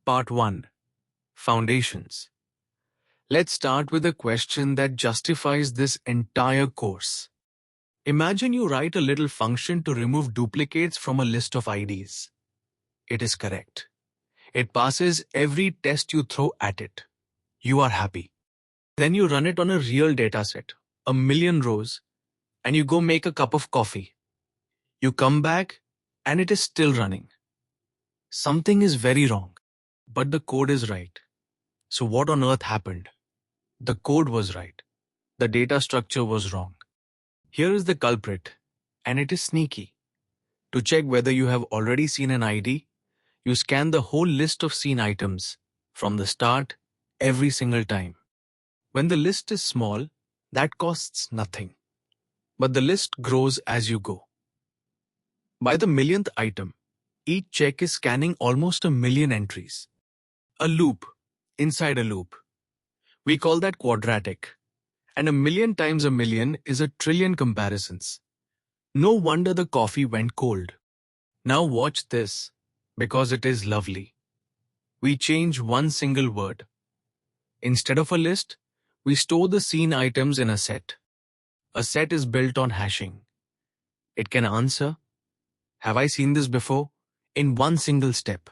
Part 1. Foundations. Let's start with a question that justifies this entire course. Imagine you write a little function to remove duplicates from a list of IDs. It is correct. It passes every test you throw at it. You are happy. Then you run it on a real dataset, 1,000,000 rows, and you go make a cup of coffee. You come back and it is still running. Something is very wrong, but the code is right. So what on earth happened? The code was right. The data structure was wrong. Here is the culprit, and it is sneaky. To check whether you have already seen an ID, you scan the whole list of seen items from the start every single time. When the list is small, that costs nothing. But the list grows as you go. By the millionth item, each check is scanning almost 1,000,000 entries. A loop inside a loop. We call that quadratic. And 1,000,000 times 1,000,000 is 1,000,000,000,000 comparisons. No wonder the coffee went cold. Now watch this, because it is lovely. We change one single word. Instead of a list, we store the seen items in a set. A set is built on hashing. It can answer, "Have I seen this before?" in one single step.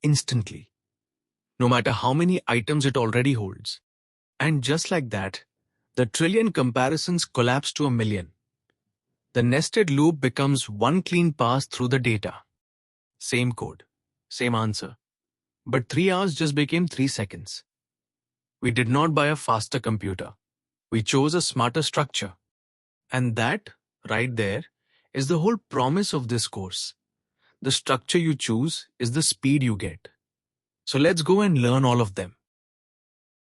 Instantly. No matter how many items it already holds. And just like that, the 1,000,000,000 comparisons collapse to 1,000,000. The nested loop becomes one clean pass through the data. Same code, same answer. But 3 hours just became 3 seconds. We did not buy a faster computer. We chose a smarter structure. And that, right there, is the whole promise of this course. The structure you choose is the speed you get. So let's go and learn all of them.